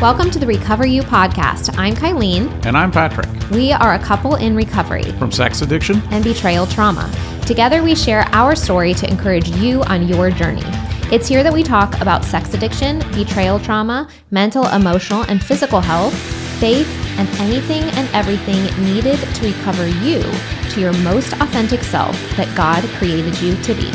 Welcome to the Recover You podcast. I'm Kylene. And I'm Patrick. We are a couple in recovery from sex addiction and betrayal trauma. Together, we share our story to encourage you on your journey. It's here that we talk about sex addiction, betrayal trauma, mental, emotional, and physical health, faith, and anything and everything needed to recover you to your most authentic self that God created you to be.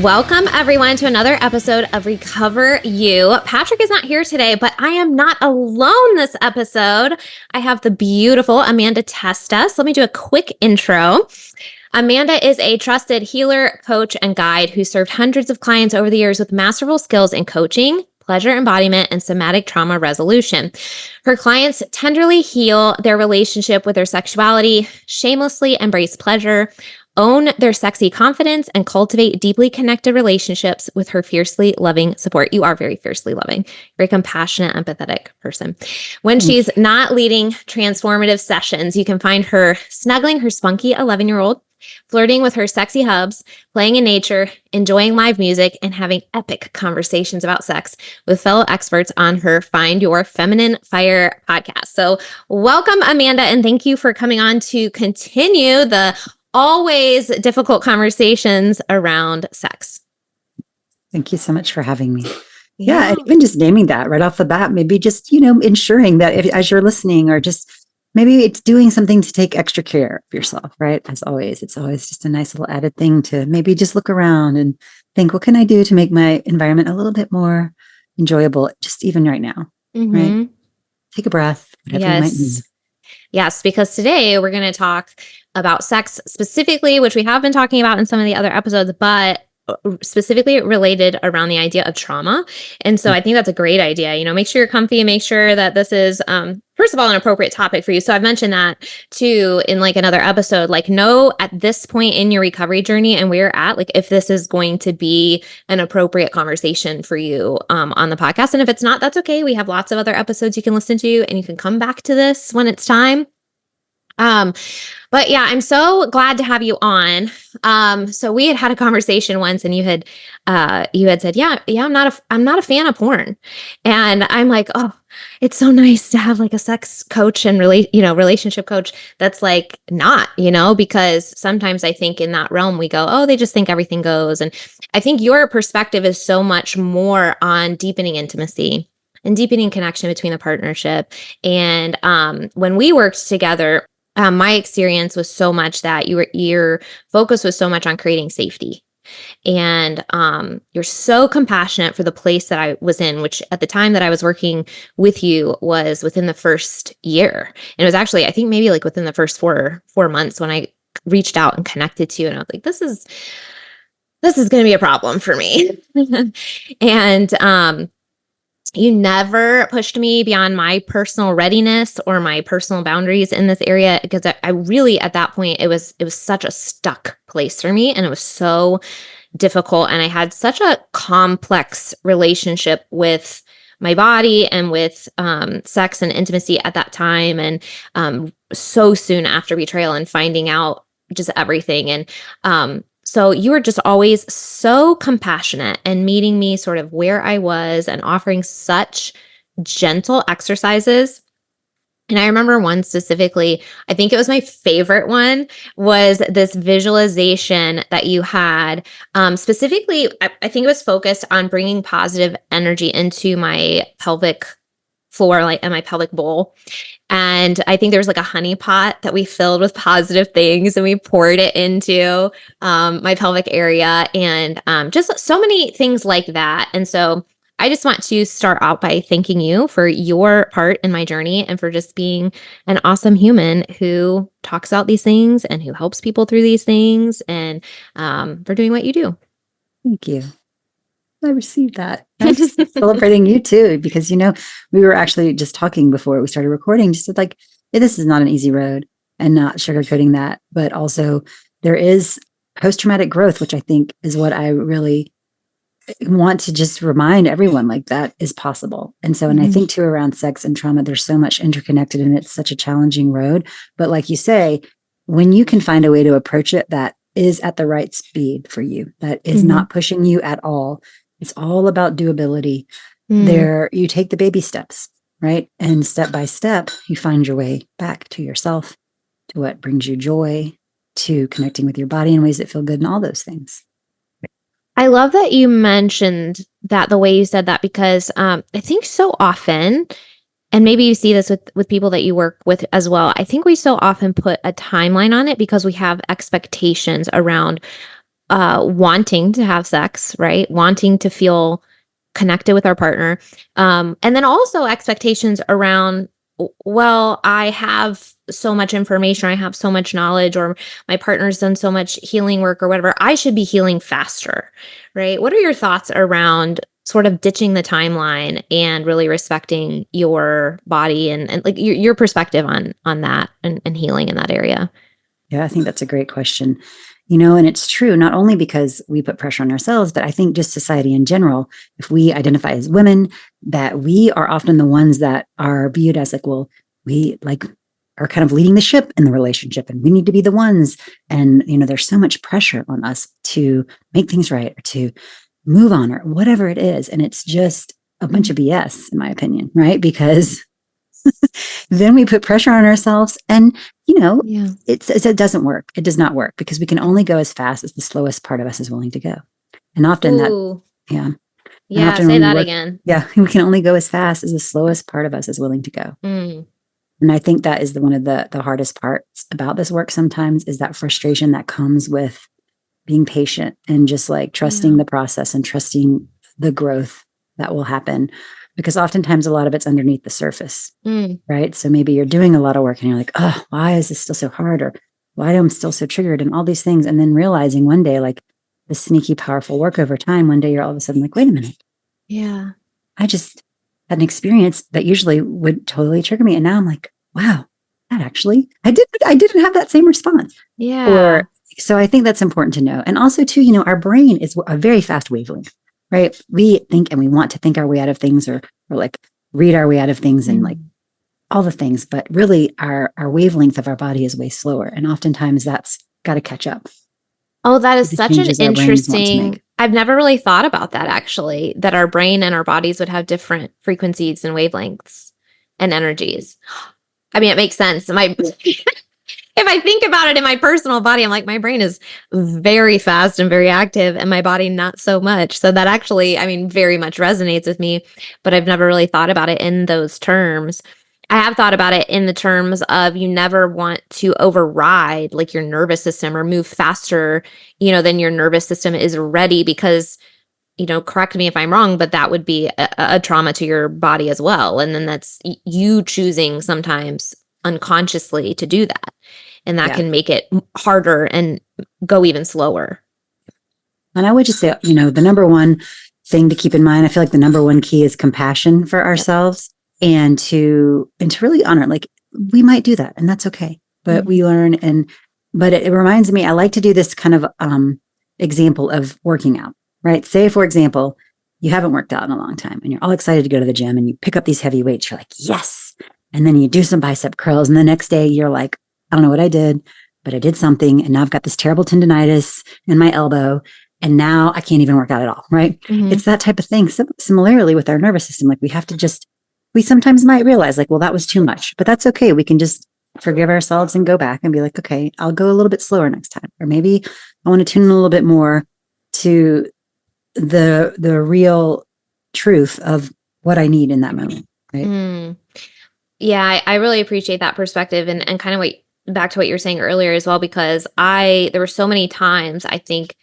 Welcome, everyone, to another episode of Recover You. Patrick is not here today, but I am not alone this episode. I have the beautiful Amanda Testa. So let me do a quick intro. Amanda is a trusted healer, coach, and guide who served hundreds of clients over the years with masterful skills in coaching, pleasure embodiment, and somatic trauma resolution. Her clients tenderly heal their relationship with their sexuality, shamelessly embrace pleasure, own their sexy confidence, and cultivate deeply connected relationships with her fiercely loving support. You are very fiercely loving, very compassionate, empathetic person. When she's not leading transformative sessions, you can find her snuggling her spunky 11-year-old, flirting with her sexy hubs, playing in nature, enjoying live music, and having epic conversations about sex with fellow experts on her Find Your Feminine Fire podcast. So welcome, Amanda, and thank you for coming on to continue the always difficult conversations around sex. Thank you so much for having me. Yeah, and even just naming that right off the bat, maybe just, ensuring that as you're listening, or just maybe it's doing something to take extra care of yourself, right? As always, it's always just a nice little added thing to maybe just look around and think, what can I do to make my environment a little bit more enjoyable, just even right now, right? Take a breath, whatever you might need. Yes, because today we're going to talk about sex specifically, which we have been talking about in some of the other episodes, but specifically related around the idea of trauma. And so I think that's a great idea. Make sure you're comfy and make sure that this is, first of all, an appropriate topic for you. So I've mentioned that too in another episode, know at this point in your recovery journey and where you're at, if this is going to be an appropriate conversation for you on the podcast. And if it's not, that's okay. We have lots of other episodes you can listen to and you can come back to this when it's time. But yeah, I'm so glad to have you on. So we had a conversation once and you had said, I'm not a fan of porn. And I'm like, oh, it's so nice to have a sex coach and relationship coach that's not, because sometimes I think in that realm we go, oh, they just think everything goes. And I think your perspective is so much more on deepening intimacy and deepening connection between the partnership. And when we worked together, my experience was so much that your focus was so much on creating safety. And you're so compassionate for the place that I was in, which at the time that I was working with you was within the first year. And it was actually, I think maybe within the first four months when I reached out and connected to you. And I was like, this is going to be a problem for me. And you never pushed me beyond my personal readiness or my personal boundaries in this area, because I really, at that point, it was such a stuck place for me, and it was so difficult. And I had such a complex relationship with my body and with sex and intimacy at that time. And so soon after betrayal and finding out just everything. And so you were just always so compassionate and meeting me sort of where I was and offering such gentle exercises. And I remember one specifically, I think it was my favorite one, was this visualization that you had. Specifically, I think it was focused on bringing positive energy into my pelvic floor, and my pelvic bowl. And I think there was a honey pot that we filled with positive things and we poured it into my pelvic area, and just so many things like that. And so I just want to start out by thanking you for your part in my journey and for just being an awesome human who talks about these things and who helps people through these things, and for doing what you do. Thank you. I received that. I'm just celebrating you too, because, we were actually just talking before we started recording, just this is not an easy road, and not sugarcoating that, but also there is post-traumatic growth, which I think is what I really want to just remind everyone, that is possible. And so, and I think too, around sex and trauma, there's so much interconnected and it's such a challenging road. But like you say, when you can find a way to approach it that is at the right speed for you, that is not pushing you at all, it's all about doability. Mm. There, you take the baby steps, right? And step by step, you find your way back to yourself, to what brings you joy, to connecting with your body in ways that feel good, and all those things. I love that you mentioned that the way you said that because I think so often, and maybe you see this with people that you work with as well. I think we so often put a timeline on it because we have expectations around wanting to have sex, right? Wanting to feel connected with our partner. And then also expectations around, well, I have so much information, I have so much knowledge, or my partner's done so much healing work or whatever. I should be healing faster, right? What are your thoughts around sort of ditching the timeline and really respecting your body and like your perspective on that and healing in that area? Yeah, I think that's a great question. And it's true, not only because we put pressure on ourselves, but I think just society in general, if we identify as women, that we are often the ones that are viewed as like, well, we like are kind of leading the ship in the relationship and we need to be the ones. And, there's so much pressure on us to make things right or to move on or whatever it is. And it's just a bunch of BS, in my opinion, right? Because then we put pressure on ourselves and Yeah. it doesn't work. It does not work because we can only go as fast as the slowest part of us is willing to go. And often that, Ooh. yeah. And Yeah. often Say when we that work, again. yeah, we can only go as fast as the slowest part of us is willing to go. Mm. And I think that is one of the hardest parts about this work sometimes is that frustration that comes with being patient and just like trusting Yeah. the process and trusting the growth that will happen. Because oftentimes a lot of it's underneath the surface. Mm. Right. So maybe you're doing a lot of work and you're like, oh, why is this still so hard? Or why am I still so triggered and all these things? And then realizing one day, like the sneaky, powerful work over time, one day you're all of a sudden like, wait a minute, Yeah. I just had an experience that usually would totally trigger me. And now I'm like, wow, that actually, I didn't have that same response. Yeah. Or so I think that's important to know. And also too, our brain is a very fast wavelength, right? We think and we want to think our way out of things or like read our way out of things and like Mm. all the things, but really our wavelength of our body is way slower. And oftentimes that's got to catch up Oh, that is with the such an changes our brains want to interesting. make. I've never really thought about that actually, that our brain and our bodies would have different frequencies and wavelengths and energies. I mean, it makes sense. My if I think about it in my personal body, I'm like, my brain is very fast and very active, and my body not so much. So that actually, I mean, very much resonates with me, but I've never really thought about it in those terms. I have thought about it in the terms of you never want to override like your nervous system or move faster, than your nervous system is ready because, correct me if I'm wrong, but that would be a trauma to your body as well. And then that's you choosing sometimes unconsciously to do that. And that Yeah. can make it harder and go even slower. And I would just say, the number one thing to keep in mind, I feel like the number one key is compassion for Yep. ourselves and to really honor, like we might do that and that's okay, but Mhm. we learn. But it reminds me, I like to do this kind of example of working out, right? Say, for example, you haven't worked out in a long time and you're all excited to go to the gym and you pick up these heavy weights. You're like, yes. And then you do some bicep curls. And the next day you're like, I don't know what I did, but I did something. And now I've got this terrible tendonitis in my elbow. And now I can't even work out at all. Right. Mhm. It's that type of thing. Similarly with our nervous system, like we sometimes might realize like, well, that was too much, but that's okay. We can just forgive ourselves and go back and be like, okay, I'll go a little bit slower next time. Or maybe I want to tune in a little bit more to the real truth of what I need in that moment. Right. Mm. Yeah, I really appreciate that perspective and kind of back to what you were saying earlier as well, because there were so many times I think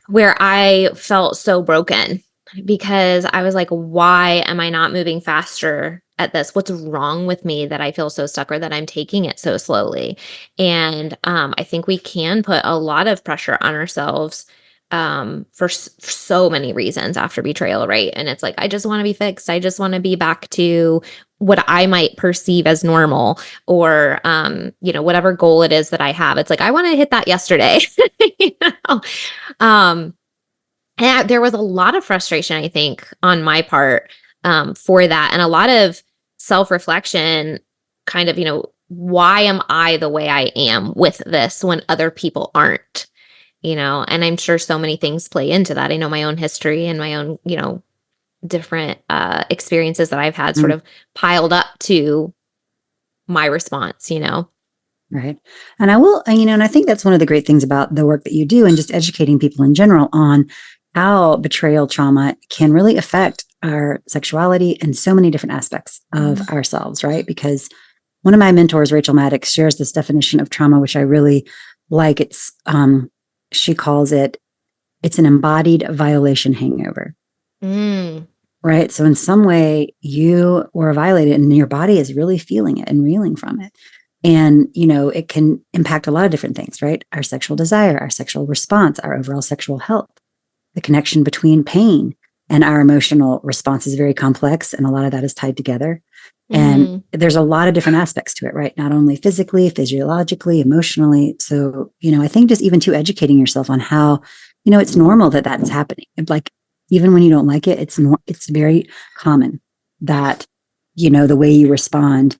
where I felt so broken because I was like, why am I not moving faster at this? What's wrong with me that I feel so stuck or that I'm taking it so slowly? And I think we can put a lot of pressure on ourselves for so many reasons after betrayal, right? And it's like, I just want to be fixed. I just want to be back to what I might perceive as normal or, whatever goal it is that I have. It's like, I want to hit that yesterday. you know? Um, and there was a lot of frustration, I think, on my part for that, and a lot of self reflection. Kind of, why am I the way I am with this when other people aren't? And I'm sure so many things play into that. I know my own history and my own, different experiences that I've had sort Mm, of piled up to my response, you know? right. And I will, and I think that's one of the great things about the work that you do and just educating people in general on how betrayal trauma can really affect our sexuality and so many different aspects of Mm. ourselves, right? Because one of my mentors, Rachel Maddox, shares this definition of trauma, which I really like. She calls it's an embodied violation hangover, Mm. right? So in some way you were violated and your body is really feeling it and reeling from it. And, it can impact a lot of different things, right? Our sexual desire, our sexual response, our overall sexual health, the connection between pain and our emotional response is very complex. And a lot of that is tied together. And Mhm. there's a lot of different aspects to it, right? Not only physically, physiologically, emotionally. So, I think just even to educating yourself on how, it's normal that that's happening. Like, even when you don't like it, it's very common that, the way you respond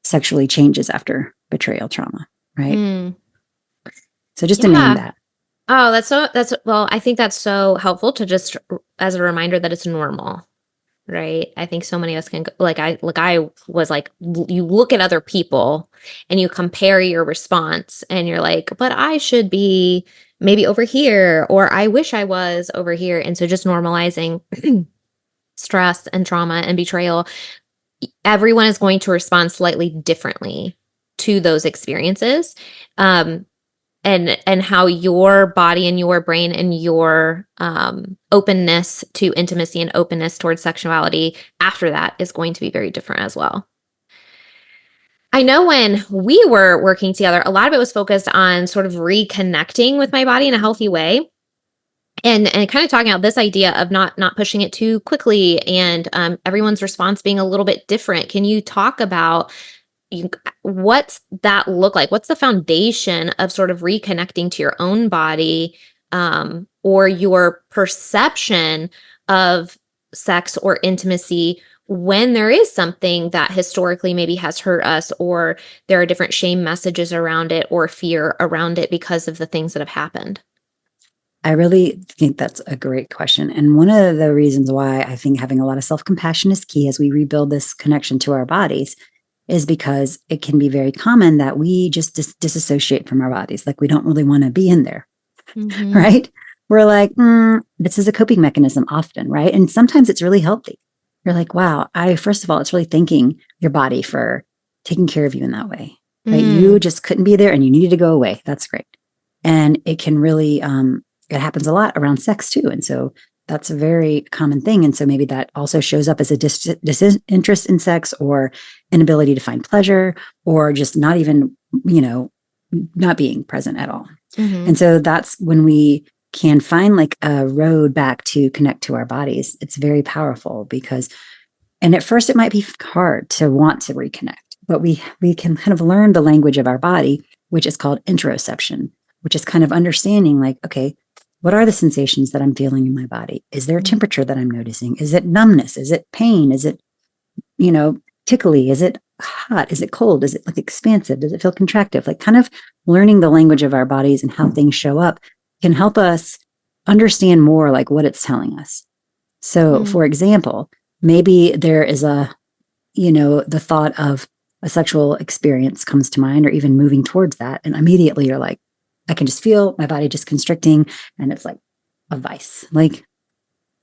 sexually changes after betrayal trauma, right? Mm. So just to name Yeah. that. Oh, well, I think that's so helpful to just as a reminder that it's normal, right? I think so many of us can I was like you look at other people and you compare your response and you're like, but I should be maybe over here or I wish I was over here. And so just normalizing stress and trauma and betrayal, everyone is going to respond slightly differently to those experiences. Um, and how your body and your brain and your openness to intimacy and openness towards sexuality after that is going to be very different as well. I know when we were working together, a lot of it was focused on sort of reconnecting with my body in a healthy way. And kind of talking about this idea of not pushing it too quickly and everyone's response being a little bit different. Can you talk about what's that look like? What's the foundation of sort of reconnecting to your own body, or your perception of sex or intimacy when there is something that historically maybe has hurt us, or there are different shame messages around it or fear around it because of the things that have happened? I really think that's a great question. And one of the reasons why I think having a lot of self compassion is key as we rebuild this connection to our bodies is because it can be very common that we just disassociate from our bodies. Like we don't really want to be in there, Mm-hmm. right? We're like, this is a coping mechanism often, right? And sometimes it's really healthy. You're like, wow, first of all, it's really thanking your body for taking care of you in that way, right? You Mm. just couldn't be there and you needed to go away. That's great. And it can really, it happens a lot around sex too. And so that's a very common thing. And so maybe that also shows up as a disinterest in sex or inability to find pleasure or just not even, not being present at all. Mm-hmm. And so that's when we can find like a road back to connect to our bodies. It's very powerful because, and at first it might be hard to want to reconnect, but we can kind of learn the language of our body, which is called interoception, which is kind of understanding like, okay, what are the sensations that I'm feeling in my body? Is there a temperature that I'm noticing? Is it numbness? Is it pain? Is it, tickly? Is it hot? Is it cold? Is it like expansive? Does it feel contractive? Like kind of learning the language of our bodies and how things show up can help us understand more like what it's telling us. So, Mm. for example, maybe there is the thought of a sexual experience comes to mind or even moving towards that. And immediately you're like, I can just feel my body just constricting and it's like a vice. Like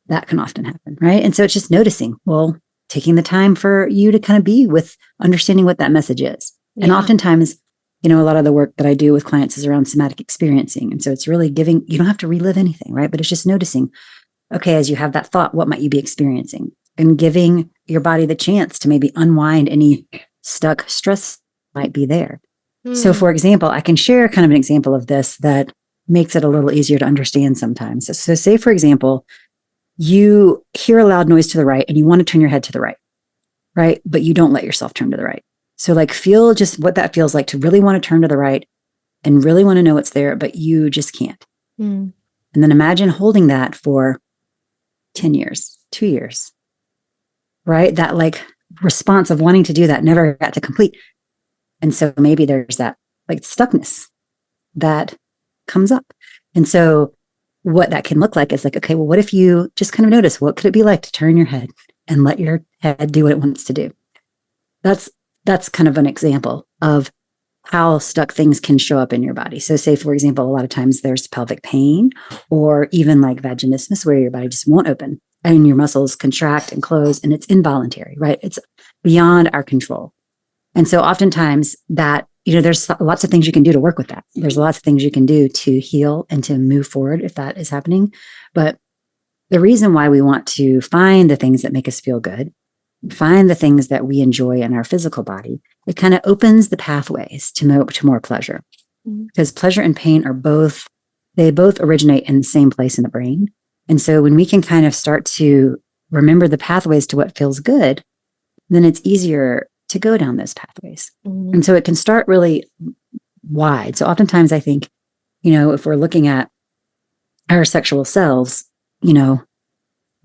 that can often happen, right? And so it's just noticing, well, taking the time for you to kind of be with understanding what that message is. And Yeah. oftentimes, a lot of the work that I do with clients is around somatic experiencing. And so it's really giving, you don't have to relive anything, right? But it's just noticing, okay, as you have that thought, what might you be experiencing? And giving your body the chance to maybe unwind any stuck stress might be there. So, Mm. for example, I can share kind of an example of this that makes it a little easier to understand sometimes. So say, for example, you hear a loud noise to the right and you want to turn your head to the right, right? But you don't let yourself turn to the right. So, like, feel just what that feels like to really want to turn to the right and really want to know what's there, but you just can't. Mm. And then imagine holding that for 10 years, 2 years, right? That like response of wanting to do that never got to complete. And so maybe there's that like stuckness that comes up. And so what that can look like is like, okay, well, what if you just kind of notice, what could it be like to turn your head and let your head do what it wants to do? That's kind of an example of how stuck things can show up in your body. So say, for example, a lot of times there's pelvic pain or even like vaginismus where your body just won't open and your muscles contract and close and it's involuntary, right? It's beyond our control. And so oftentimes that, there's lots of things you can do to work with that. There's lots of things you can do to heal and to move forward if that is happening. But the reason why we want to find the things that make us feel good, find the things that we enjoy in our physical body, it kind of opens the pathways to more pleasure. Because pleasure and pain they both originate in the same place in the brain. And so when we can kind of start to remember the pathways to what feels good, then it's easier to go down those pathways. And so it can start really wide. So oftentimes I think, if we're looking at our sexual selves, one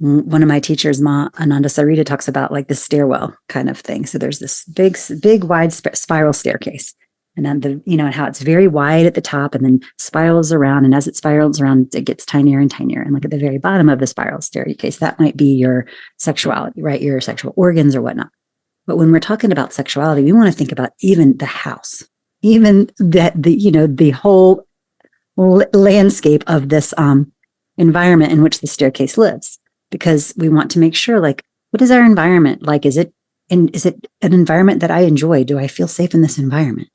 of my teachers, Ma Ananda Sarita, talks about like the stairwell kind of thing. So there's this big wide spiral staircase. And then and how it's very wide at the top and then spirals around. And as it spirals around, it gets tinier and tinier. And like at the very bottom of the spiral staircase, that might be your sexuality, right? Your sexual organs or whatnot. But when we're talking about sexuality, we want to think about even the house, even the whole landscape of this environment in which the staircase lives, because we want to make sure, like, what is our environment like? Is it an environment that I enjoy? Do I feel safe in this environment?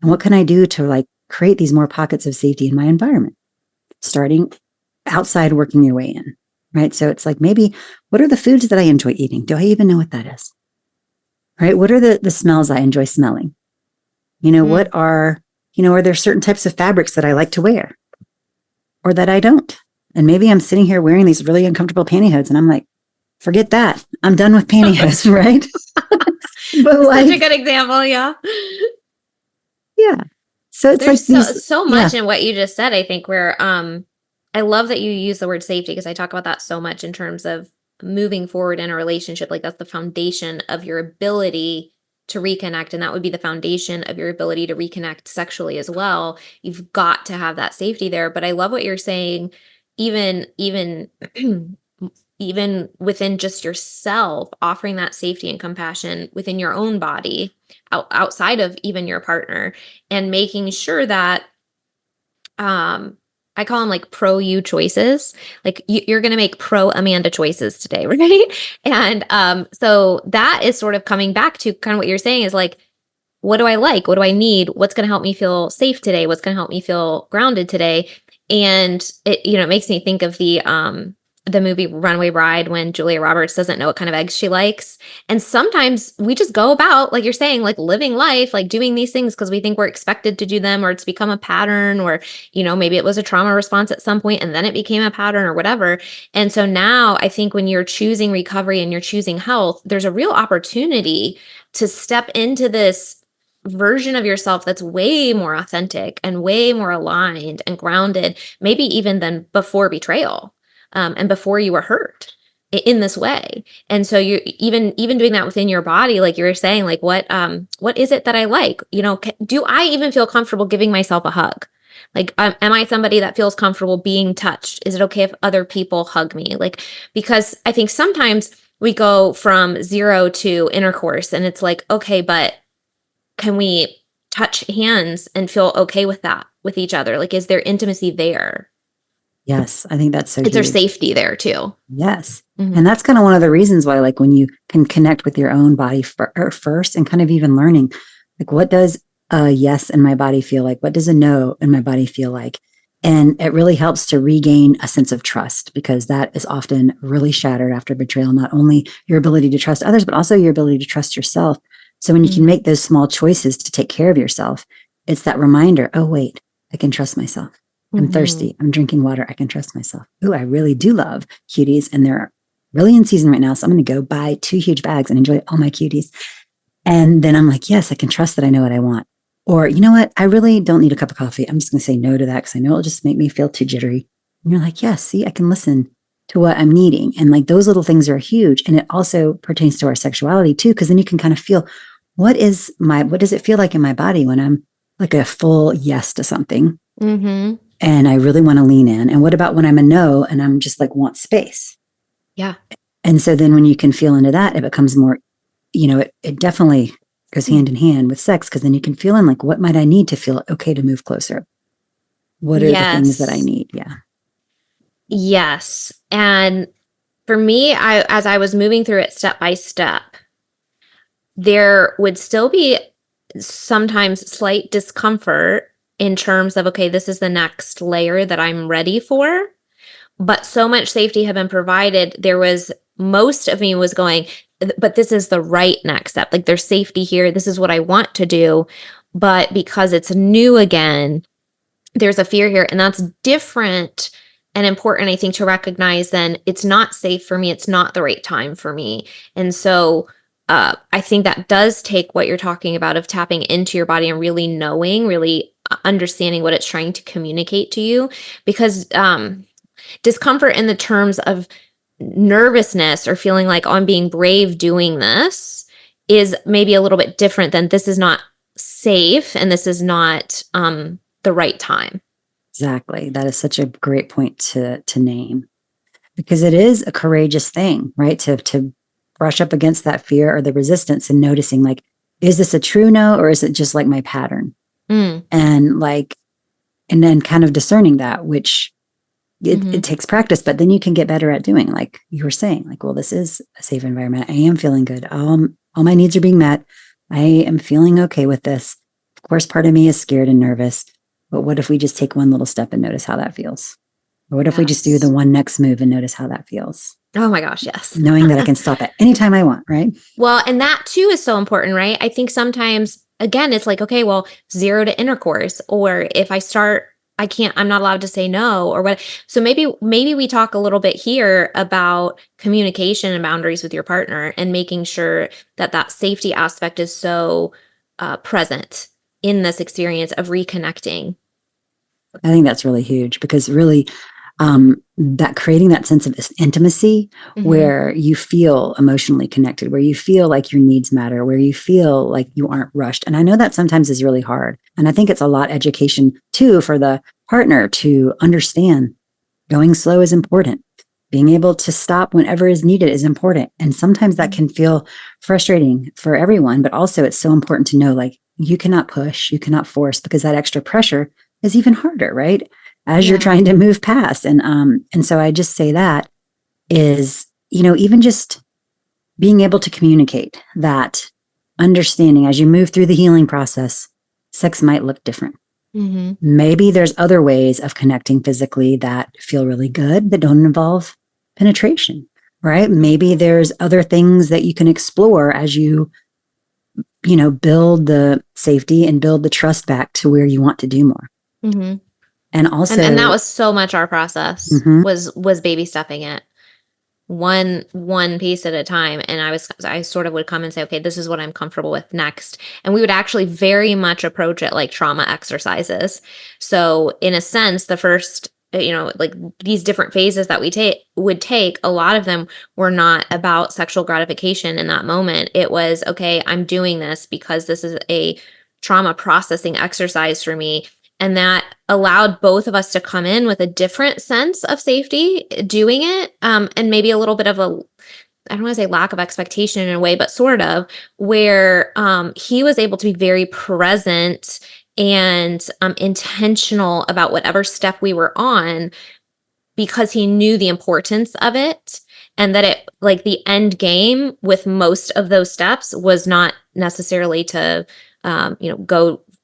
And what can I do to like create these more pockets of safety in my environment? Starting outside, working your way in, right? So it's like, maybe what are the foods that I enjoy eating? Do I even know what that is? Right? What are the smells I enjoy smelling? What are there certain types of fabrics that I like to wear or that I don't? And maybe I'm sitting here wearing these really uncomfortable pantyhose and I'm like, forget that. I'm done with pantyhose, right? But such a good example. Yeah. Yeah. So it's There's like so much in what you just said. I think where I love that you use the word safety because I talk about that so much in terms of moving forward in a relationship. Like that's the foundation of your ability to reconnect. And that would be the foundation of your ability to reconnect sexually as well. You've got to have that safety there. But I love what you're saying, even even within just yourself, offering that safety and compassion within your own body, outside of even your partner, and making sure that I call them like pro you choices. Like you're going to make pro Amanda choices today, right? And so that is sort of coming back to kind of what you're saying is like, what do I like? What do I need? What's going to help me feel safe today? What's going to help me feel grounded today? And it makes me think of the movie Runaway Bride when Julia Roberts doesn't know what kind of eggs she likes. And sometimes we just go about, like you're saying, like living life, like doing these things because we think we're expected to do them, or it's become a pattern, or, maybe it was a trauma response at some point and then it became a pattern or whatever. And so now I think when you're choosing recovery and you're choosing health, there's a real opportunity to step into this version of yourself that's way more authentic and way more aligned and grounded, maybe even than before betrayal. And before you were hurt in this way. And so you even doing that within your body, like you were saying, like what is it that I like? Do I even feel comfortable giving myself a hug? Like, am I somebody that feels comfortable being touched? Is it okay if other people hug me? Like, because I think sometimes we go from 0 to intercourse and it's like, okay, but can we touch hands and feel okay with that with each other? Like, is there intimacy there? Yes, I think that's so Is there huge. safety there too? Yes. And that's kind of one of the reasons why, like, when you can connect with your own body first and kind of even learning, like, what does a yes in my body feel like? What does a no in my body feel like? And it really helps to regain a sense of trust, because that is often really shattered after betrayal, not only your ability to trust others, but also your ability to trust yourself. So when you can make those small choices to take care of yourself, it's that reminder, oh, wait, I can trust myself. I'm thirsty. I'm drinking water. I can trust myself. Ooh, I really do love cuties. And they're really in season right now. So I'm going to go buy 2 huge bags and enjoy all my cuties. And then I'm like, yes, I can trust that I know what I want. Or, you know what? I really don't need a cup of coffee. I'm just going to say no to that because I know it'll just make me feel too jittery. And you're like, yes, see, I can listen to what I'm needing. And like those little things are huge. And it also pertains to our sexuality too, because then you can kind of feel what does it feel like in my body when I'm like a full yes to something? and I really want to lean in? And what about when I'm a no and I'm just like want space? Yeah. And so then when you can feel into that, it becomes more, it definitely goes hand in hand with sex, because then you can feel in like, what might I need to feel okay to move closer? What are the things that I Yes. need? Yeah. Yes. And for me, as I was moving through it step by step, there would still be sometimes slight discomfort in terms of, okay, this is the next layer that I'm ready for. But so much safety had been provided. There was most of me was going, but this is the right next step. Like there's safety here. This is what I want to do. But because it's new again, there's a fear here. And that's different and important, I think, to recognize then it's not safe for me. It's not the right time for me. And so I think that does take what you're talking about of tapping into your body and really knowing, really understanding what it's trying to communicate to you. Because discomfort in the terms of nervousness or feeling like, oh, I'm being brave doing this is maybe a little bit different than this is not safe and this is not the right time. Exactly. That is such a great point to name, because it is a courageous thing, right? To brush up against that fear or the resistance and noticing, like, is this a true no, or is it just like my pattern? And like, and then kind of discerning that, which it takes practice, but then you can get better at doing, like you were saying, like, well, this is a safe environment. I am feeling good. All my needs are being met. I am feeling okay with this. Of course, part of me is scared and nervous, but what if we just take one little step and notice how that feels? Or what if we just do the one next move and notice how that feels? Oh my gosh, yes. Knowing that I can stop at any time I want, right? Well, and that too is so important, right? I think sometimes, again, it's like, okay, well, 0 to intercourse, or if I start, I'm not allowed to say no, or what. So maybe we talk a little bit here about communication and boundaries with your partner and making sure that that safety aspect is so present in this experience of reconnecting. I think that's really huge, because really, that creating that sense of intimacy where you feel emotionally connected, where you feel like your needs matter, where you feel like you aren't rushed. And I know that sometimes is really hard. And I think it's a lot education too for the partner to understand going slow is important. Being able to stop whenever is needed is important. And sometimes that can feel frustrating for everyone, but also it's so important to know, like, you cannot push, you cannot force, because that extra pressure is even harder, right? As you're trying to move past. And so I just say that is, even just being able to communicate that, understanding as you move through the healing process, sex might look different. Maybe there's other ways of connecting physically that feel really good that don't involve penetration, right? Maybe there's other things that you can explore as you build the safety and build the trust back to where you want to do more. And also, and that was so much our process was baby stepping it one piece at a time. And I sort of would come and say, okay, this is what I'm comfortable with next. And we would actually very much approach it like trauma exercises. So in a sense, the first, like these different phases that we would take, a lot of them were not about sexual gratification in that moment. It was, okay, I'm doing this because this is a trauma processing exercise for me. And that allowed both of us to come in with a different sense of safety doing it. And maybe a little bit of I don't want to say lack of expectation in a way, but sort of, where he was able to be very present and intentional about whatever step we were on, because he knew the importance of it. And that it, like, the end game with most of those steps was not necessarily to,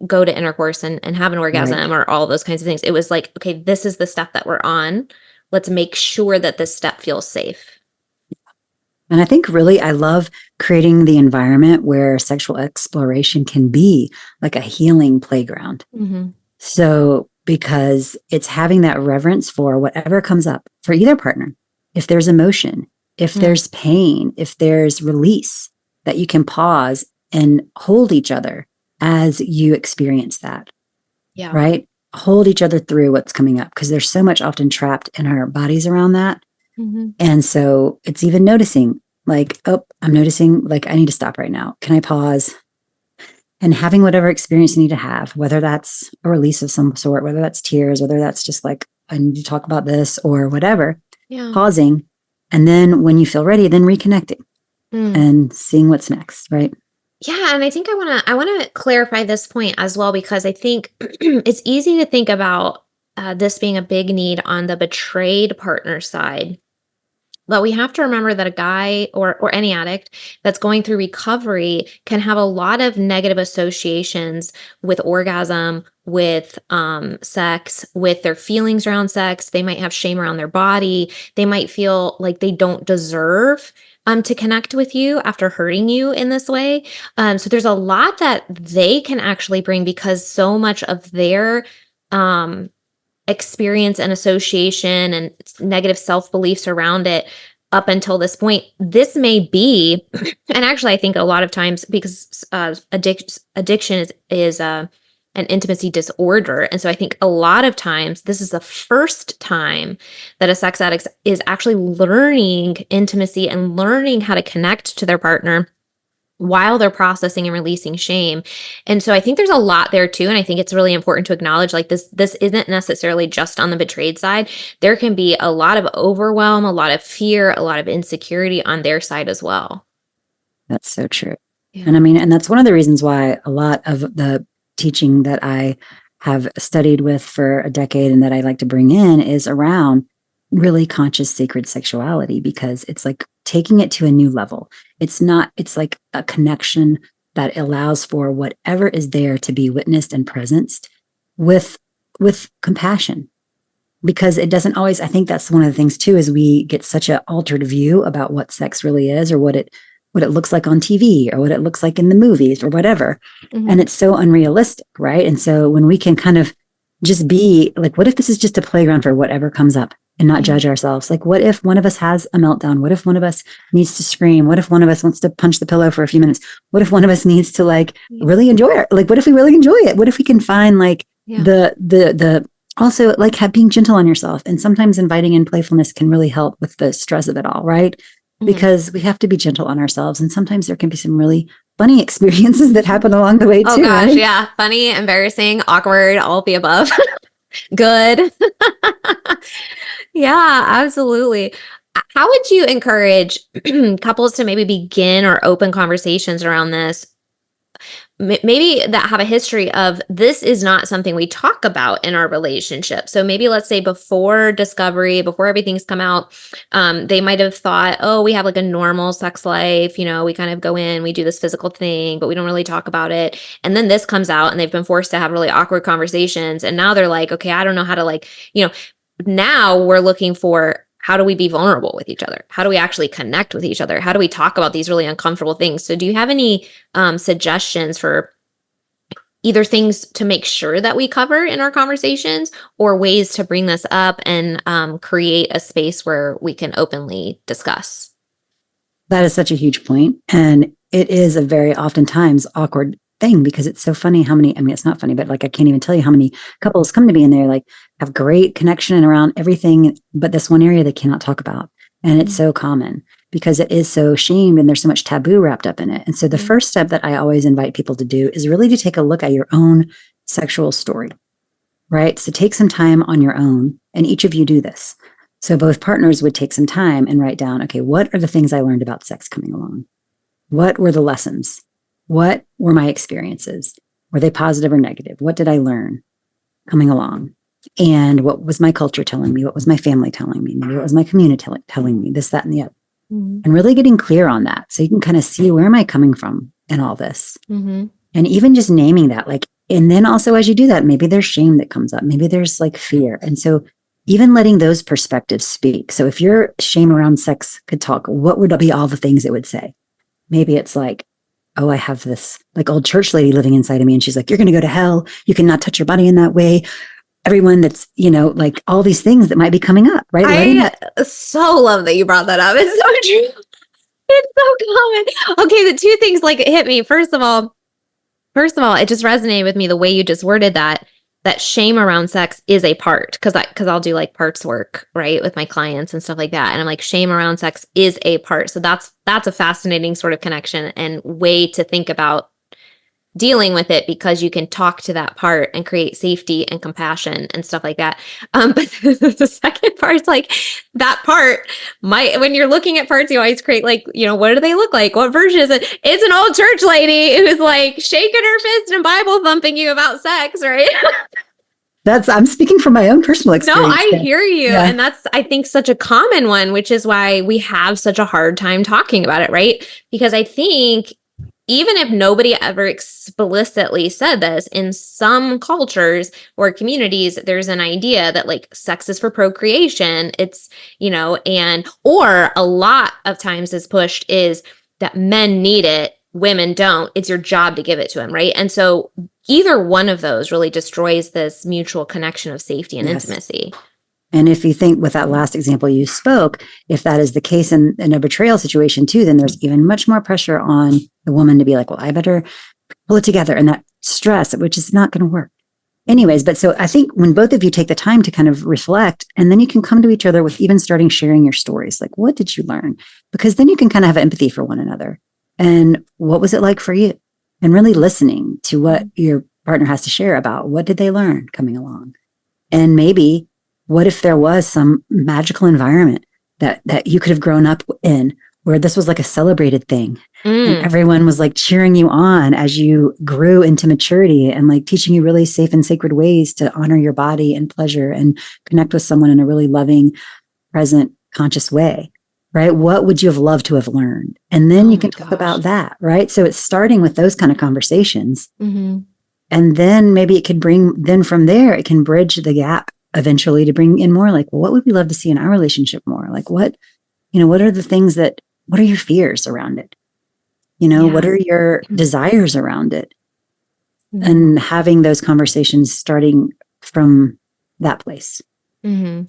go to intercourse and have an orgasm or all those kinds of things. It was like, okay, this is the step that we're on. Let's make sure that this step feels safe. And I think really I love creating the environment where sexual exploration can be like a healing playground. So, because it's having that reverence for whatever comes up for either partner. If there's emotion, if there's pain, if there's release, that you can pause and hold each other as you experience that. Yeah. Right? Hold each other through what's coming up, because there's so much often trapped in our bodies around that. And so it's even noticing, like, oh, I'm noticing, like, I need to stop right now. Can I pause and having whatever experience you need to have, whether that's a release of some sort, whether that's tears, whether that's just like, I need to talk about this or whatever, Yeah. pausing. And then when you feel ready, then reconnecting and seeing what's next, right? Yeah, and I think I want to clarify this point as well, because I think it's easy to think about this being a big need on the betrayed partner side. But we have to remember that a guy or any addict that's going through recovery can have a lot of negative associations with orgasm, with sex, with their feelings around sex. They might have shame around their body. They might feel like they don't deserve to connect with you after hurting you in this way. So there's a lot that they can actually bring, because so much of their um, experience and association and negative self-beliefs around it up until this point, this may be, and actually I think a lot of times, because addiction is an intimacy disorder, and so I think a lot of times this is the first time that a sex addict is actually learning intimacy and learning how to connect to their partner while they're processing and releasing shame. And so I think there's a lot there too. And I think it's really important to acknowledge, like, this isn't necessarily just on the betrayed side. There can be a lot of overwhelm, a lot of fear, a lot of insecurity on their side as well. That's so true. Yeah. And I mean, and that's one of the reasons why a lot of the teaching that I have studied with for a decade and that I like to bring in is around really conscious sacred sexuality, because it's like taking it to a new level. It's like a connection that allows for whatever is there to be witnessed and presenced with compassion. Because it doesn't always, I think that's one of the things too, is we get such an altered view about what sex really is, or what it looks like on TV, or what it looks like in the movies, or whatever. Mm-hmm. And it's so unrealistic, right? And so when we can kind of just be like, what if this is just a playground for whatever comes up, and not judge ourselves? Like, what if one of us has a meltdown? What if one of us needs to scream? What if one of us wants to punch the pillow for a few minutes? What if one of us needs to like really enjoy it? Like, what if we really enjoy it? What if we can find like the also like being gentle on yourself, and sometimes inviting in playfulness can really help with the stress of it all, right? Because we have to be gentle on ourselves, and sometimes there can be some really funny experiences that happen along the way too. Oh gosh, right? Yeah. Funny, embarrassing, awkward, all of the above. Good. Yeah, absolutely. How would you encourage couples to maybe begin or open conversations around this? Maybe that have a history of, this is not something we talk about in our relationship. So maybe, let's say, before discovery, before everything's come out, they might have thought, oh, we have like a normal sex life. We kind of go in, we do this physical thing, but we don't really talk about it. And then this comes out, and they've been forced to have really awkward conversations. And now they're like, okay, I don't know how to now we're looking for, how do we be vulnerable with each other? How do we actually connect with each other? How do we talk about these really uncomfortable things? So do you have any suggestions for either things to make sure that we cover in our conversations, or ways to bring this up and create a space where we can openly discuss? That is such a huge point. And it is a very oftentimes awkward thing, because it's so funny how many, I mean, it's not funny, but like, I can't even tell you how many couples come to me and they're like, have great connection around everything, but this one area they cannot talk about. And it's so common because it is so shamed, and there's so much taboo wrapped up in it. And so the first step that I always invite people to do is really to take a look at your own sexual story, right? So take some time on your own, and each of you do this. So both partners would take some time and write down, okay, what are the things I learned about sex coming along? What were the lessons? What were my experiences? Were they positive or negative? What did I learn coming along? And what was my culture telling me? What was my family telling me? Maybe what was my community telling me? This, that, and the other. And really getting clear on that, so you can kind of see, where am I coming from in all this? And even just naming that, like, and then also as you do that, maybe there's shame that comes up. Maybe there's like fear. And so even letting those perspectives speak. So if your shame around sex could talk, what would be all the things it would say? Maybe it's like, oh, I have this like old church lady living inside of me, and she's like, you're going to go to hell. You cannot touch your body in that way. Everyone that's, like all these things that might be coming up, right? I so love that you brought that up. It's so true. It's so common. Okay, the two things like hit me. First of all, it just resonated with me the way you just worded that shame around sex is a part, because I'll do like parts work, right, with my clients and stuff like that. And I'm like, shame around sex is a part. So that's a fascinating sort of connection and way to think about dealing with it because you can talk to that part and create safety and compassion and stuff like that. But the second part is like that part when you're looking at parts, you always create like, what do they look like? What version is it? It's an old church lady who's like shaking her fist and Bible thumping you about sex, right? I'm speaking from my own personal experience. No, I hear you. Yeah. And that's, I think, such a common one, which is why we have such a hard time talking about it, right? Because I think even if nobody ever explicitly said this, in some cultures or communities, there's an idea that like sex is for procreation. It's, or a lot of times is pushed is that men need it, women don't. It's your job to give it to them, right? And so either one of those really destroys this mutual connection of safety and intimacy. And if you think with that last example you spoke, if that is the case in a betrayal situation too, then there's even much more pressure on the woman to be like, well, I better pull it together, and that stress, which is not going to work. Anyways, but so I think when both of you take the time to kind of reflect, and then you can come to each other with even starting sharing your stories, like, what did you learn? Because then you can kind of have empathy for one another. And what was it like for you? And really listening to what your partner has to share about what did they learn coming along. And maybe what if there was some magical environment that you could have grown up in where this was like a celebrated thing and everyone was like cheering you on as you grew into maturity and like teaching you really safe and sacred ways to honor your body and pleasure and connect with someone in a really loving, present, conscious way. Right? What would you have loved to have learned? And then you can talk about that, right? So it's starting with those kind of conversations. Mm-hmm. And then maybe it could then from there, it can bridge the gap eventually to bring in more like, well, what would we love to see in our relationship more? Like what are the things what are your fears around it? What are your desires around it? Mm-hmm. And having those conversations starting from that place. Mm-hmm.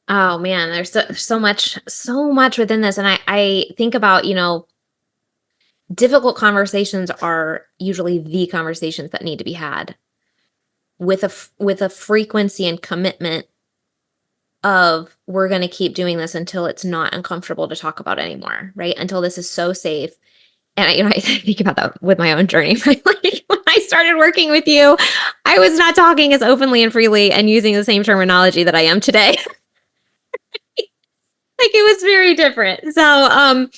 Oh man, there's so much within this. And I think about, difficult conversations are usually the conversations that need to be had with a frequency and commitment of we're going to keep doing this until it's not uncomfortable to talk about anymore, right? Until this is so safe. And I think about that with my own journey. Like when I started working with you, I was not talking as openly and freely and using the same terminology that I am today. Like it was very different. So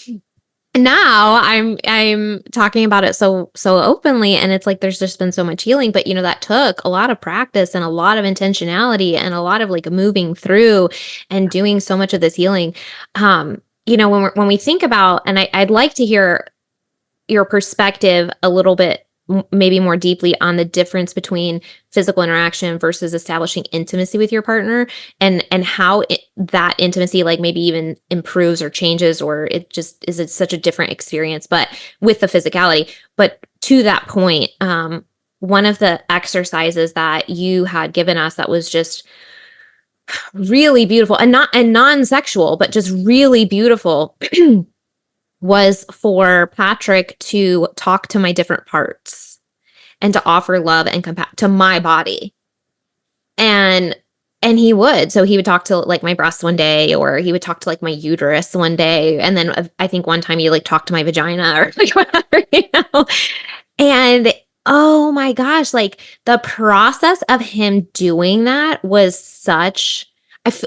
now I'm talking about it so openly, and it's like there's just been so much healing, but that took a lot of practice and a lot of intentionality and a lot of like moving through and doing so much of this healing. When we think about, and I'd like to hear your perspective a little bit maybe more deeply on the difference between physical interaction versus establishing intimacy with your partner, and how that intimacy like maybe even improves or changes, or it just is such a different experience, but with the physicality. But to that point, one of the exercises that you had given us that was just really beautiful and non-sexual, but just really beautiful was for Patrick to talk to my different parts and to offer love and compassion to my body. And he would. So he would talk to like my breasts one day, or he would talk to like my uterus one day. And then I think one time he like talked to my vagina or like whatever, And oh my gosh, like the process of him doing that was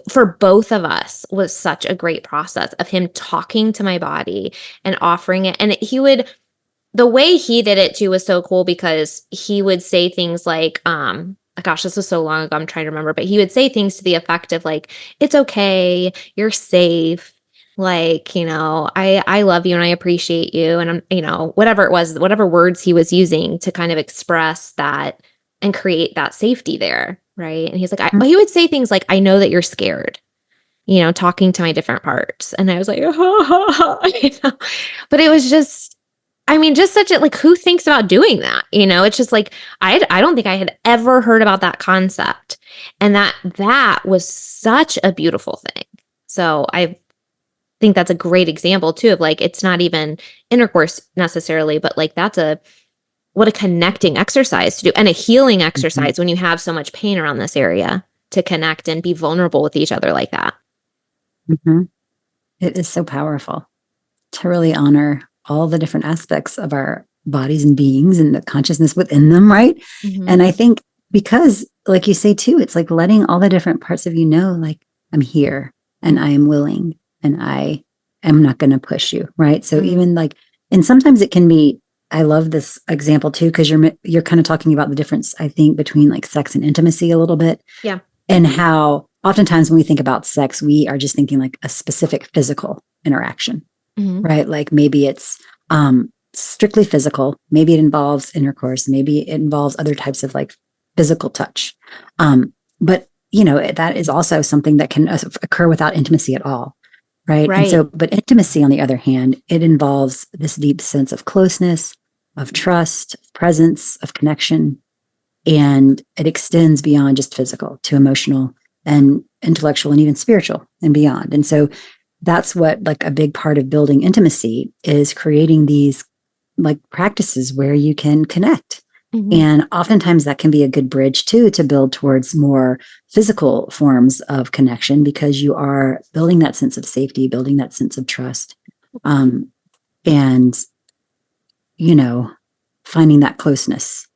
for both of us was such a great process of him talking to my body and offering it. And the way he did it too was so cool, because he would say things like, gosh, this was so long ago, I'm trying to remember, but he would say things to the effect of like, it's okay, you're safe. Like, I love you and I appreciate you. And I'm, whatever it was, whatever words he was using to kind of express that and create that safety there. Right. And he's like, he would say things like, I know that you're scared, talking to my different parts. And I was like, but it was just, just such a, like, who thinks about doing that? It's just like, I don't think I had ever heard about that concept. And that was such a beautiful thing. So I think that's a great example too, of like, it's not even intercourse necessarily, but like, what a connecting exercise to do, and a healing exercise when you have so much pain around this area, to connect and be vulnerable with each other like that. Mm-hmm. It is so powerful to really honor all the different aspects of our bodies and beings and the consciousness within them, right? Mm-hmm. And I think because, like you say too, it's like letting all the different parts of you know, like, I'm here and I am willing and I am not going to push you, right? So Mm-hmm. even like, and sometimes it can be, I love this example too, because you're kind of talking about the difference, I think, between like sex and intimacy a little bit. Yeah. And how oftentimes when we think about sex, we are just thinking like a specific physical interaction, Mm-hmm. right? Like maybe it's strictly physical, maybe it involves intercourse, maybe it involves other types of like physical touch. But that is also something that can occur without intimacy at all, right? And Right. so, but intimacy, on the other hand, it involves this deep sense of closeness, of trust, of presence, of connection, and it extends beyond just physical to emotional and intellectual and even spiritual and beyond. And so that's what, like, a big part of building intimacy is creating these like practices where you can connect. Mm-hmm. And oftentimes that can be a good bridge too to build towards more physical forms of connection, because you are building that sense of safety, building that sense of trust, and finding that closeness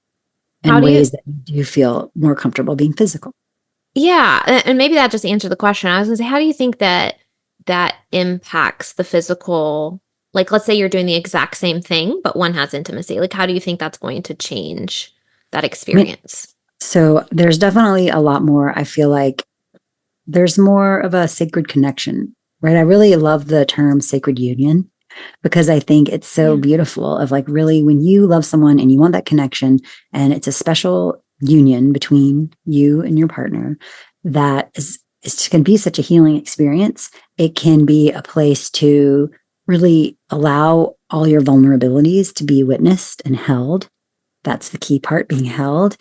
How in do you, ways that you do feel more comfortable being physical. yeah, and maybe that just answered the question. I was gonna say, how do you think that impacts the physical? Like, let's say you're doing the exact same thing, but one has intimacy. Like, how do you think that's going to change that I mean, experience? so there's definitely a lot more. I feel like there's more of a sacred connection, right? I really love the term sacred union, because I think it's so Yeah. beautiful of like really when you love someone and you want that connection, and it's a special union between you and your partner that is can be such a healing experience. It can be a place to really allow all your vulnerabilities to be witnessed and held. That's the key part, being held.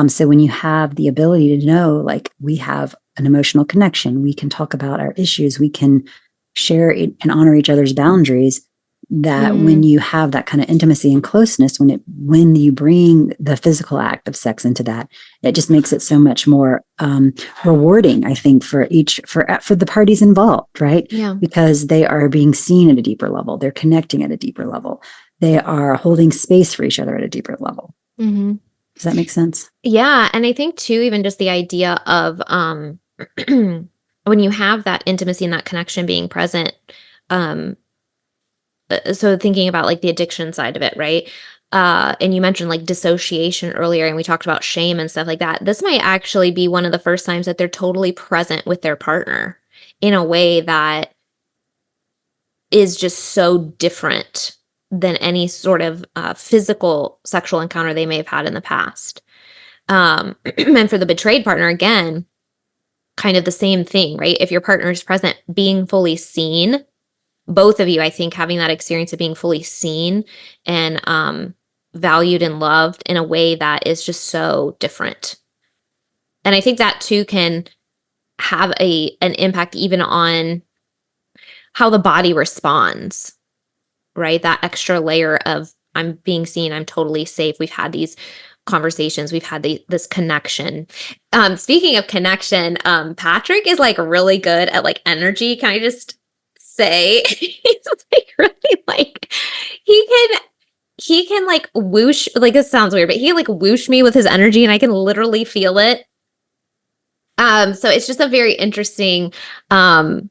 So when you have the ability to know, like, we have an emotional connection, we can talk about our issues, we can share it and honor each other's boundaries. That when Mm, you have that kind of intimacy and closeness, when you bring the physical act of sex into that, it just makes it so much more rewarding, I think, for the parties involved, right? yeah. Because they are being seen at a deeper level, they're connecting at a deeper level, they are holding space for each other at a deeper level. Hmm. Does that make sense? Yeah, and I think too, even just the idea of when you have that intimacy and that connection being present, um, so thinking about like the addiction side of it, right? And you mentioned like dissociation earlier, and we talked about shame and stuff like that. This might actually be one of the first times that they're totally present with their partner in a way that is just so different than any sort of physical sexual encounter they may have had in the past. And for the betrayed partner, again, kind of the same thing, right? If your partner is present, being fully seen, both of you, I think, having that experience of being fully seen and valued and loved in a way that is just so different. And I think that too can have an impact even on how the body responds, right? That extra layer of I'm being seen, I'm totally safe. We've had these conversations, we've had this connection. Speaking of connection, Patrick is like really good at like energy. Can I just say he's like really like he can he can like whoosh, like this sounds weird, but he like whoosh me with his energy and I can literally feel it. So it's just a very interesting I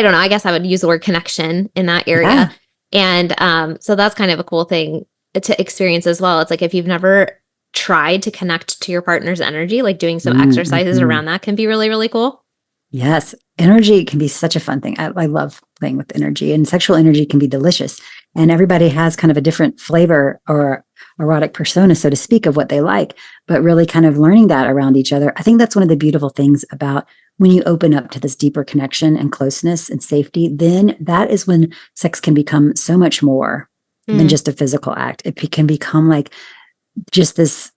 don't know, I guess I would use the word connection in that area. Yeah. And so that's kind of a cool thing to experience as well. It's like if you've never tried to connect to your partner's energy, like doing some exercises Mm-hmm. around that can be really, really cool. Yes. Energy can be such a fun thing. I love playing with energy, and sexual energy can be delicious. And everybody has kind of a different flavor or erotic persona, so to speak, of what they like, but really kind of learning that around each other. I think that's one of the beautiful things about when you open up to this deeper connection and closeness and safety, then that is when sex can become so much more than Mm, just a physical act. It can become like just this,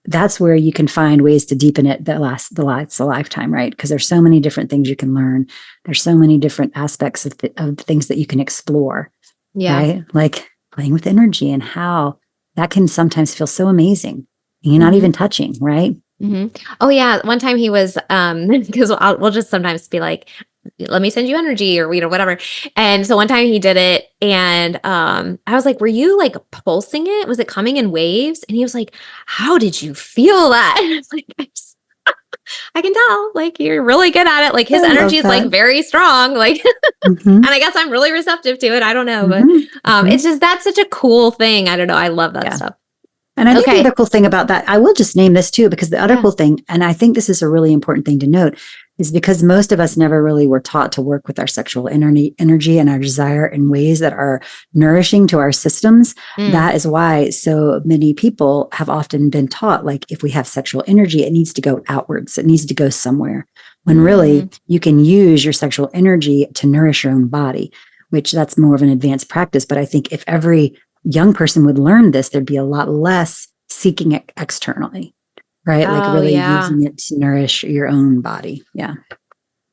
that's where you can find ways to deepen it that lasts a lifetime, right? Because there's so many different things you can learn. There's so many different aspects of things that you can explore, yeah. right? Like playing with energy and how that can sometimes feel so amazing. And you're not Hmm. even touching, right? Hmm. Oh yeah. One time he was, because we'll just sometimes be like, let me send you energy or, whatever. And so one time he did it And I was like, were you like pulsing it? Was it coming in waves? And he was like, how did you feel that? And I was like, I can tell, like, you're really good at it. Like his I love energy is like that. very strong. Like, Hmm. and I guess I'm really receptive to it. I don't know, but Hmm. it's just that's such a cool thing. I don't know. I love that Yeah. stuff. And I think the Okay. other cool thing about that, I will just name this too, because the other Yeah. cool thing, and I think this is a really important thing to note, is because most of us never really were taught to work with our sexual energy and our desire in ways that are nourishing to our systems. Mm. That is why so many people have often been taught, like, if we have sexual energy, it needs to go outwards, it needs to go somewhere. When really Mm. you can use your sexual energy to nourish your own body, which that's more of an advanced practice. But I think if every young person would learn this, there'd be a lot less seeking it externally, right? Like Oh, really yeah. using it to nourish your own body. Yeah.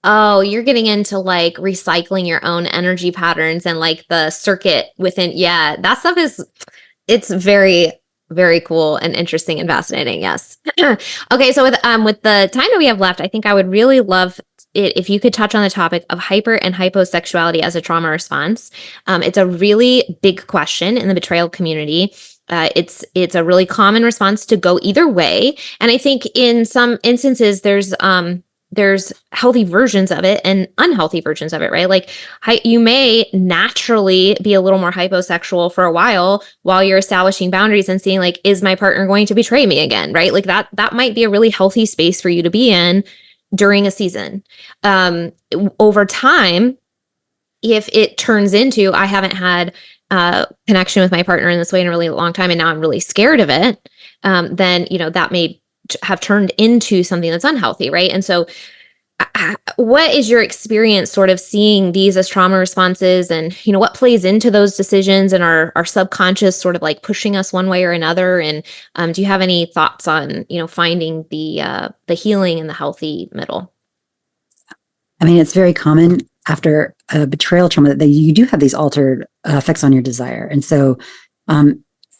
Oh, you're getting into like recycling your own energy patterns and like the circuit within. Yeah, that stuff is, it's very, very cool and interesting and fascinating. Yes. Okay, so with the time that we have left, I think I would really love it if you could touch on the topic of hyper and hyposexuality as a trauma response. It's a really big question in the betrayal community. It's a really common response to go either way, and I think in some instances there's healthy versions of it and unhealthy versions of it, right? Like you may naturally be a little more hyposexual for a while you're establishing boundaries and seeing like, is my partner going to betray me again, right? Like that might be a really healthy space for you to be in during a season. Over time, if it turns into I haven't had connection with my partner in this way in a really long time, and now I'm really scared of it, then that may have turned into something that's unhealthy, right? And so what is your experience sort of seeing these as trauma responses, and what plays into those decisions, and our subconscious sort of like pushing us one way or another? And do you have any thoughts on finding the healing and the healthy middle? I mean, it's very common after a betrayal trauma that you do have these altered effects on your desire. And so,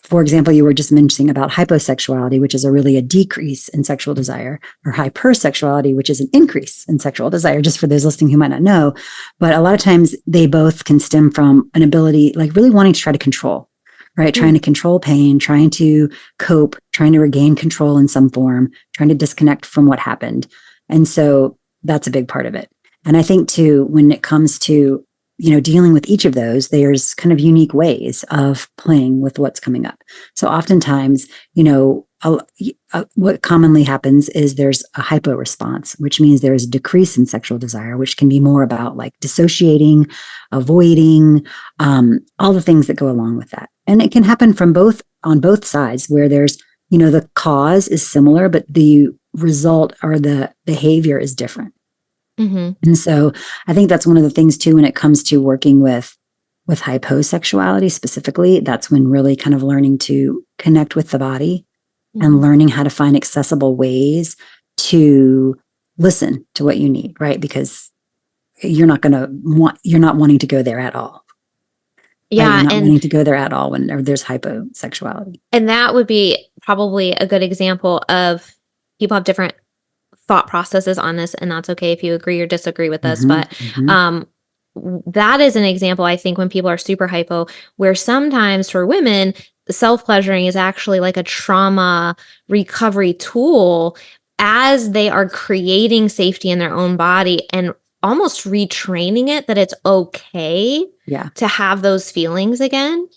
for example, you were just mentioning about hyposexuality, which is a decrease in sexual desire, or hypersexuality, which is an increase in sexual desire, just for those listening who might not know. But a lot of times they both can stem from an ability, like really wanting to try to control, right? Trying to control pain, trying to cope, trying to regain control in some form, trying to disconnect from what happened. And so that's a big part of it. And I think too, when it comes to dealing with each of those, there's kind of unique ways of playing with what's coming up. So oftentimes, what commonly happens is there's a hypo response, which means there's a decrease in sexual desire, which can be more about like dissociating, avoiding, all the things that go along with that. And it can happen on both sides, where there's, the cause is similar, but the result or the behavior is different. Mm-hmm. And so I think that's one of the things too, when it comes to working with hyposexuality specifically, that's when really kind of learning to connect with the body and learning how to find accessible ways to listen to what you need, right? Because you're not wanting to go there at all. Right? Yeah, You're not and wanting to go there at all when there's hyposexuality. that would be probably a good example of people have different thought processes on this, and that's okay if you agree or disagree with this. But that is an example, I think, when people are super hypo, where sometimes for women, self-pleasuring is actually like a trauma recovery tool as they are creating safety in their own body and almost retraining it that it's okay to have those feelings again.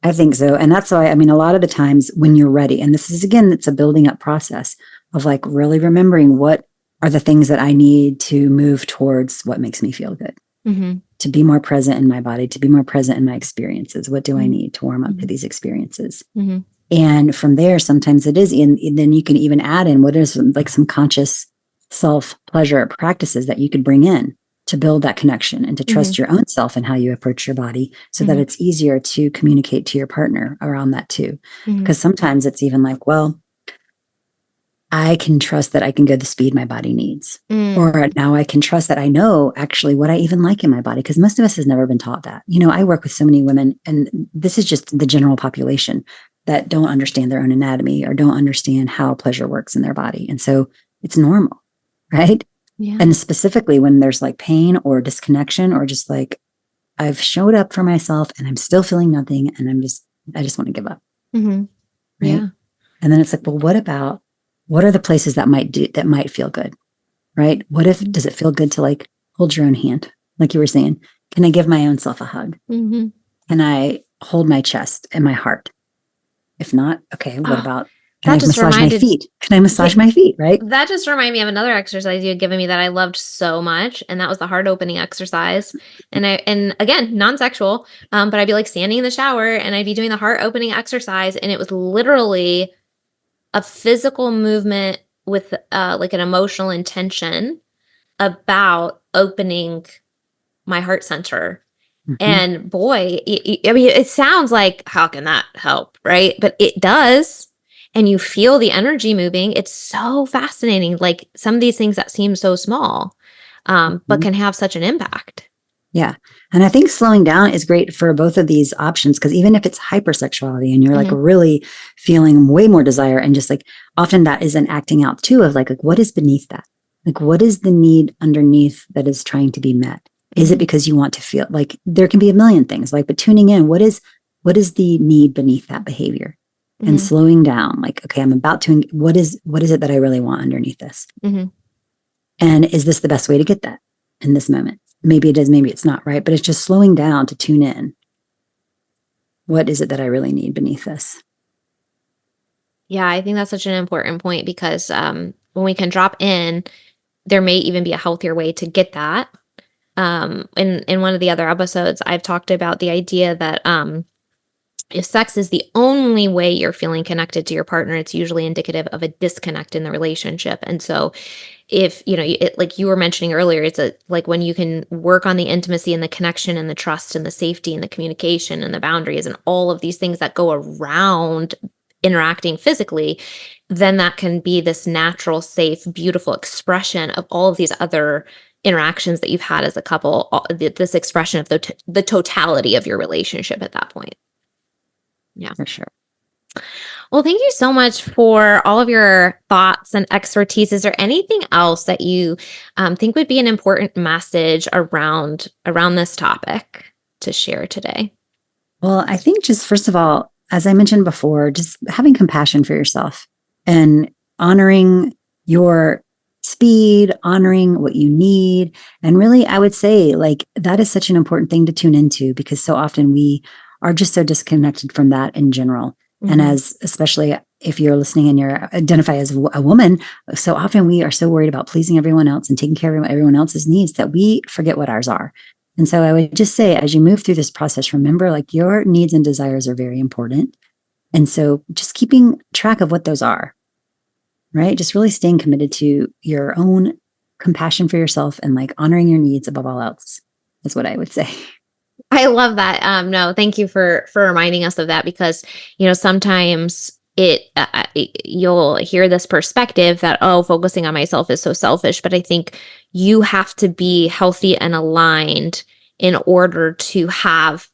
I think so. And that's why, I mean, a lot of the times when you're ready, and this is, again, it's a building up process of like really remembering what are the things that I need to move towards what makes me feel good, to be more present in my body, to be more present in my experiences. What do I need to warm up to these experiences? And from there, sometimes it is, and then you can even add in what is like some conscious self-pleasure practices that you could bring in to build that connection and to trust your own self and how you approach your body, so that it's easier to communicate to your partner around that too. Because sometimes it's even like, well, I can trust that I can go the speed my body needs. Or now I can trust that I know actually what I even like in my body. Because most of us has never been taught that. I work with so many women, and this is just the general population that don't understand their own anatomy or don't understand how pleasure works in their body. And so it's normal, right? Yeah. And specifically when there's like pain or disconnection or just like I've showed up for myself and I'm still feeling nothing. And I just want to give up. Mm-hmm. Right. Yeah. And then it's like, well, what are the places that might feel good? Right. What if, does it feel good to like hold your own hand? Like you were saying, can I give my own self a hug? Mm-hmm. Can I hold my chest and my heart? If not, okay, what Oh, about, can that I just massage my reminded feet? Can I yeah, massage my feet? Right. that just reminded me of another exercise you had given me that I loved so much, and that was the heart opening exercise. And again, non-sexual, but I'd be like standing in the shower and I'd be doing the heart opening exercise, and it was literally a physical movement with like an emotional intention about opening my heart center. Mm-hmm. And boy, I mean, it sounds like, how can that help? Right. But it does. And you feel the energy moving. It's so fascinating. Like some of these things that seem so small, but can have such an impact. Yeah. And I think slowing down is great for both of these options because even if it's hypersexuality and you're like Mm-hmm. really feeling way more desire and just like often that is an acting out too of like what is beneath that? Like what is the need underneath that is trying to be met? Is it because you want to feel like there can be a million things like, but tuning in, what is the need beneath that behavior? And Mm-hmm. slowing down, like, okay, I'm about to, what is it that I really want underneath this? Mm-hmm. And is this the best way to get that in this moment? Maybe it is, maybe it's not, right? But it's just slowing down to tune in. What is it that I really need beneath this? Yeah, I think that's such an important point because when we can drop in, there may even be a healthier way to get that. In one of the other episodes, I've talked about the idea that if sex is the only way you're feeling connected to your partner, it's usually indicative of a disconnect in the relationship. And so, if like you were mentioning earlier, it's like when you can work on the intimacy and the connection and the trust and the safety and the communication and the boundaries and all of these things that go around interacting physically, then that can be this natural, safe, beautiful expression of all of these other interactions that you've had as a couple, this expression of the totality of your relationship at that point. Yeah. For sure. Well, thank you so much for all of your thoughts and expertise. Is there anything else that you think would be an important message around this topic to share today? Well, I think just first of all, as I mentioned before, just having compassion for yourself and honoring your speed, honoring what you need. And really, I would say like that is such an important thing to tune into because so often we are just so disconnected from that in general. And Mm-hmm. as especially if you're listening and you're identify as a woman, so often we are so worried about pleasing everyone else and taking care of everyone else's needs that we forget what ours are. And so I would just say, as you move through this process, remember like your needs and desires are very important. And so just keeping track of what those are, right? Just really staying committed to your own compassion for yourself and like honoring your needs above all else is what I would say. I love that. No, thank you for reminding us of that because sometimes you'll hear this perspective that focusing on myself is so selfish, but I think you have to be healthy and aligned in order to have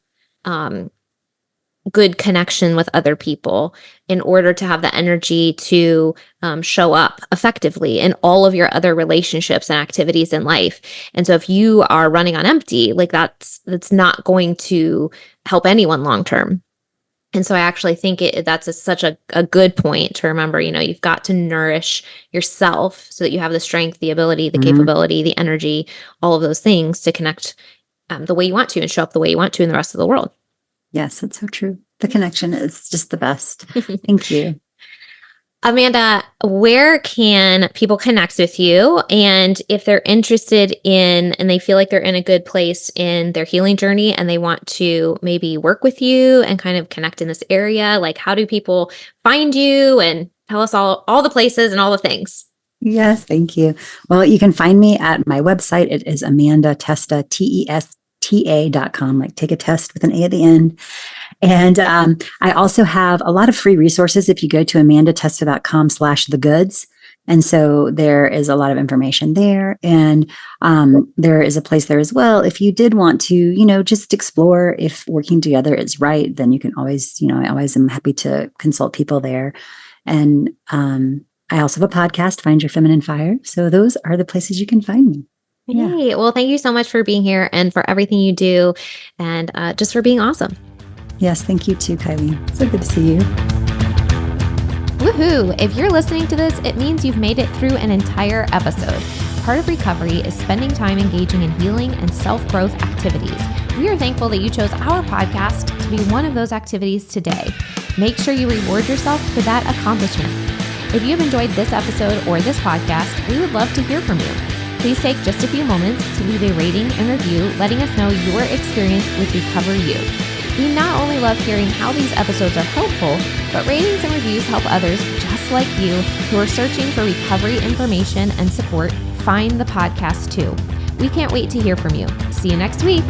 um, good connection with other people, in order to have the energy to show up effectively in all of your other relationships and activities in life. And so if you are running on empty, like that's not going to help anyone long term. And so I actually think that's such a good point to remember. You've got to nourish yourself so that you have the strength, the ability, the Mhm. capability, the energy, all of those things to connect the way you want to and show up the way you want to in the rest of the world. Yes, that's so true. The connection is just the best. Thank you. Amanda, where can people connect with you? And if they're interested and they feel like they're in a good place in their healing journey and they want to maybe work with you and kind of connect in this area, like how do people find you and tell us all the places and all the things? Yes, thank you. Well, you can find me at my website. It is Amanda Testa, TESTA.com, like take a test with an A at the end. And I also have a lot of free resources if you go to amandatesta.com/thegoods. And so there is a lot of information there. And there is a place there as well. If you did want to, just explore if working together is right, then you can always, I always am happy to consult people there. And I also have a podcast, Find Your Feminine Fire. So those are the places you can find me. Yeah. Yay. Well, thank you so much for being here and for everything you do and just for being awesome. Yes. Thank you too, Kylene. So good to see you. Woohoo! If you're listening to this, it means you've made it through an entire episode. Part of recovery is spending time engaging in healing and self-growth activities. We are thankful that you chose our podcast to be one of those activities today. Make sure you reward yourself for that accomplishment. If you've enjoyed this episode or this podcast, we would love to hear from you. Please take just a few moments to leave a rating and review, letting us know your experience with Recover You. We not only love hearing how these episodes are helpful, but ratings and reviews help others just like you who are searching for recovery information and support find the podcast too. We can't wait to hear from you. See you next week.